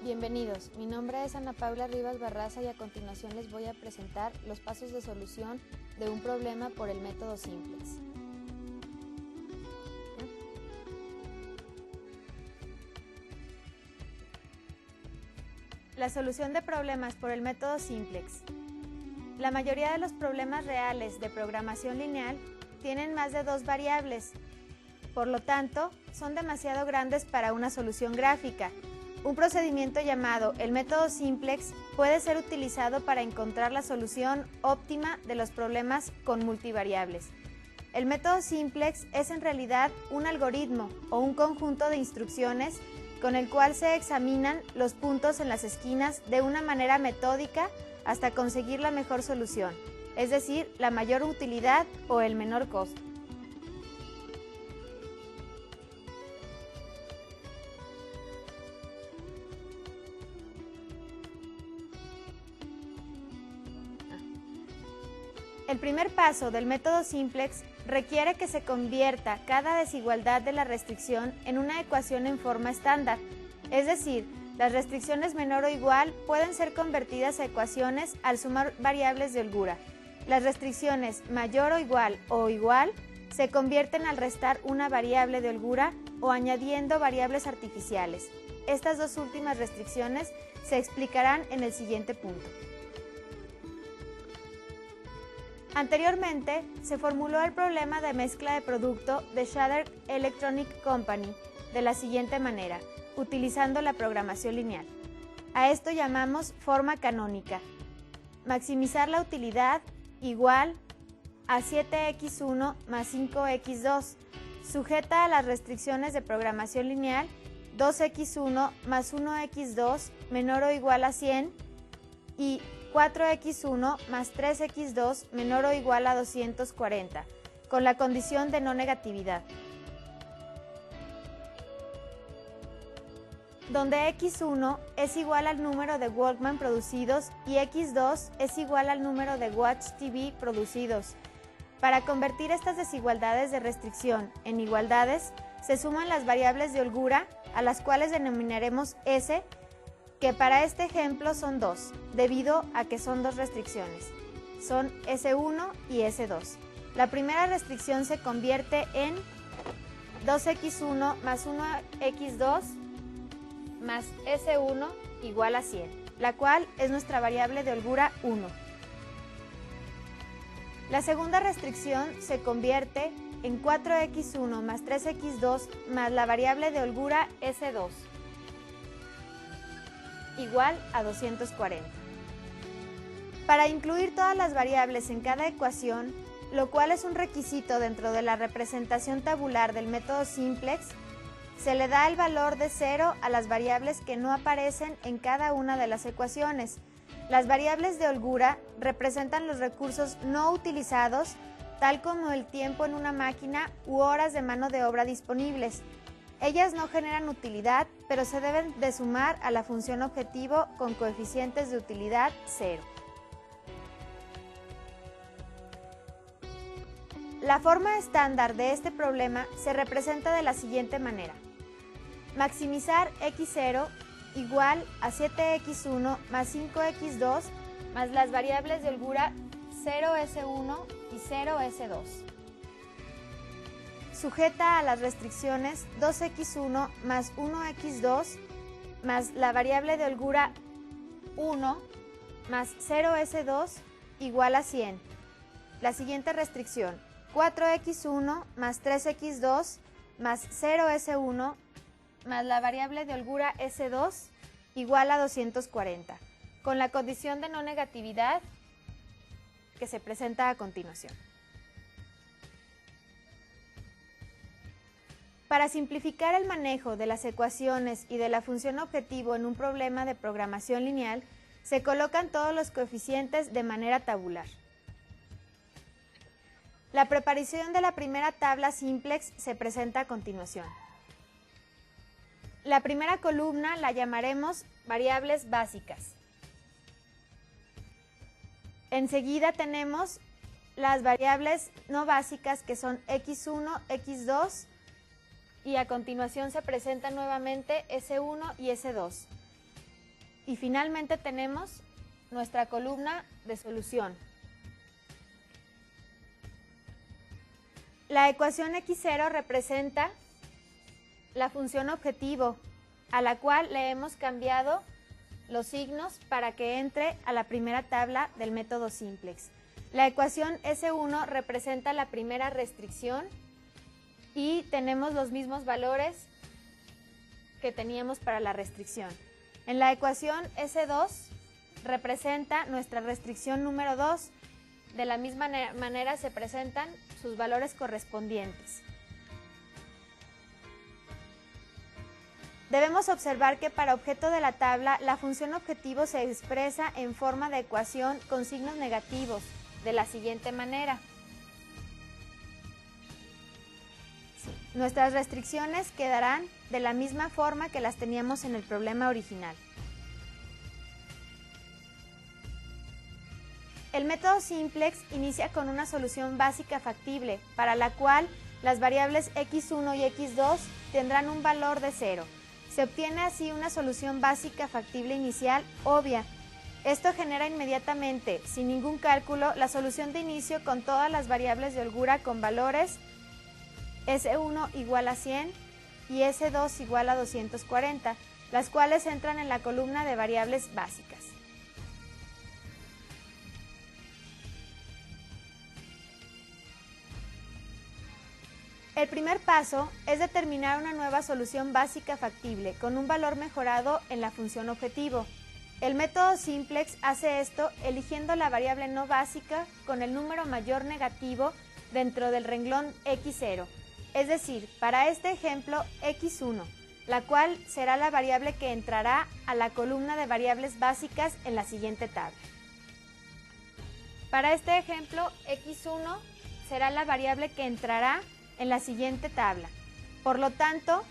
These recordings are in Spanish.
Bienvenidos, mi nombre es Ana Paula Rivas Barraza y a continuación les voy a presentar los pasos de solución de un problema por el método Simplex. La solución de problemas por el método Simplex. La mayoría de los problemas reales de programación lineal tienen más de dos variables, por lo tanto, son demasiado grandes para una solución gráfica. Un procedimiento llamado el método Simplex puede ser utilizado para encontrar la solución óptima de los problemas con multivariables. El método Simplex es en realidad un algoritmo o un conjunto de instrucciones con el cual se examinan los puntos en las esquinas de una manera metódica hasta conseguir la mejor solución, es decir, la mayor utilidad o el menor costo. El primer paso del método Simplex requiere que se convierta cada desigualdad de la restricción en una ecuación en forma estándar, es decir, las restricciones menor o igual pueden ser convertidas a ecuaciones al sumar variables de holgura. Las restricciones mayor o igual se convierten al restar una variable de holgura o añadiendo variables artificiales. Estas dos últimas restricciones se explicarán en el siguiente punto. Anteriormente, se formuló el problema de mezcla de producto de Shader Electronic Company de la siguiente manera, utilizando la programación lineal. A esto llamamos forma canónica. Maximizar la utilidad igual a 7x1 más 5x2, sujeta a las restricciones de programación lineal 2x1 más 1x2 menor o igual a 100 y 4x1 más 3x2 menor o igual a 240, con la condición de no negatividad, donde x1 es igual al número de Walkman producidos y x2 es igual al número de Watch TV producidos. Para convertir estas desigualdades de restricción en igualdades, se suman las variables de holgura, a las cuales denominaremos S, que para este ejemplo son 2, debido a que son dos restricciones. Son S1 y S2. La primera restricción se convierte en 2x1 más 1x2 más S1 igual a 100, la cual es nuestra variable de holgura 1. La segunda restricción se convierte en 4x1 más 3x2 más la variable de holgura S2 igual a 240. Para incluir todas las variables en cada ecuación, lo cual es un requisito dentro de la representación tabular del método Simplex, se le da el valor de 0 a las variables que no aparecen en cada una de las ecuaciones. Las variables de holgura representan los recursos no utilizados, tal como el tiempo en una máquina u horas de mano de obra disponibles. Ellas no generan utilidad, pero se deben de sumar a la función objetivo con coeficientes de utilidad 0. La forma estándar de este problema se representa de la siguiente manera. Maximizar x0 igual a 7x1 más 5x2 más las variables de holgura 0s1 y 0s2. Sujeta a las restricciones 2x1 más 1x2 más la variable de holgura 1 más 0s2 igual a 100. La siguiente restricción, 4x1 más 3x2 más 0s1 más la variable de holgura s2 igual a 240, con la condición de no negatividad que se presenta a continuación. Para simplificar el manejo de las ecuaciones y de la función objetivo en un problema de programación lineal, se colocan todos los coeficientes de manera tabular. La preparación de la primera tabla Simplex se presenta a continuación. La primera columna la llamaremos variables básicas. Enseguida tenemos las variables no básicas que son x1, x2 y a continuación se presentan nuevamente S1 y S2. y finalmente tenemos nuestra columna de solución. La ecuación x0 representa la función objetivo, a la cual le hemos cambiado los signos para que entre a la primera tabla del método simplex. La ecuación S1 representa la primera restricción y tenemos los mismos valores que teníamos para la restricción. En la ecuación S2 representa nuestra restricción número 2. De la misma manera se presentan sus valores correspondientes. Debemos observar que para objeto de la tabla, la función objetivo se expresa en forma de ecuación con signos negativos, de la siguiente manera. Nuestras restricciones quedarán de la misma forma que las teníamos en el problema original. El método simplex inicia con una solución básica factible, para la cual las variables x1 y x2 tendrán un valor de 0. Se obtiene así una solución básica factible inicial obvia. Esto genera inmediatamente, sin ningún cálculo, la solución de inicio con todas las variables de holgura con valores S1 igual a 100 y S2 igual a 240, las cuales entran en la columna de variables básicas. El primer paso es determinar una nueva solución básica factible con un valor mejorado en la función objetivo. El método simplex hace esto eligiendo la variable no básica con el número mayor negativo dentro del renglón x0, es decir, para este ejemplo x1, la cual será la variable que entrará a la columna de variables básicas en la siguiente tabla. Para este ejemplo, x1 será la variable que entrará en la siguiente tabla. Por lo tanto,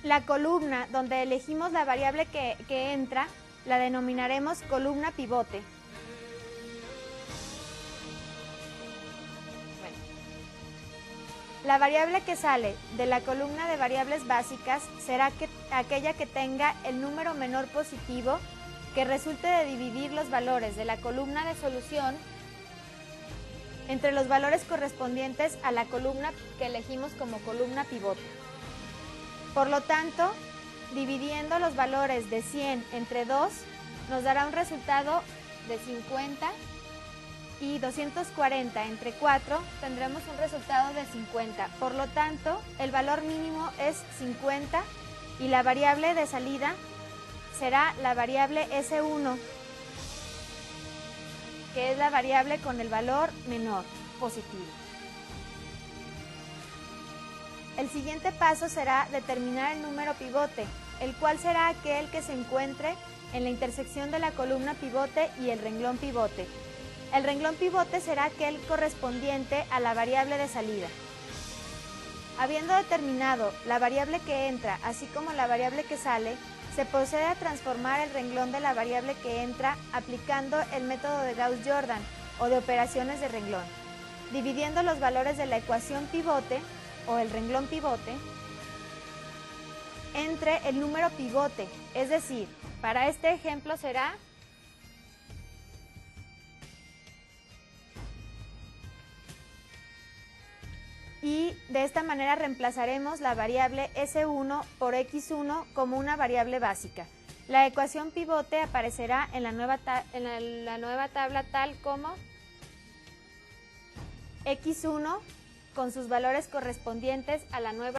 la columna donde elegimos la variable que entra la denominaremos columna pivote. Bueno, la variable que sale de la columna de variables básicas será aquella que tenga el número menor positivo que resulte de dividir los valores de la columna de solución entre los valores correspondientes a la columna que elegimos como columna pivote. Por lo tanto, dividiendo los valores de 100 entre 2, nos dará un resultado de 50 y 240 entre 4 tendremos un resultado de 50. Por lo tanto, el valor mínimo es 50 y la variable de salida será la variable S1, que es la variable con el valor menor positivo. El siguiente paso será determinar el número pivote, el cual será aquel que se encuentre en la intersección de la columna pivote y el renglón pivote. El renglón pivote será aquel correspondiente a la variable de salida. Habiendo determinado la variable que entra, así como la variable que sale, se procede a transformar el renglón de la variable que entra aplicando el método de Gauss-Jordan o de operaciones de renglón, dividiendo los valores de la ecuación pivote o el renglón pivote entre el número pivote, es decir, para este ejemplo será y de esta manera reemplazaremos la variable S1 por X1 como una variable básica. La ecuación pivote aparecerá en la nueva tabla tal como X1 con sus valores correspondientes a la nueva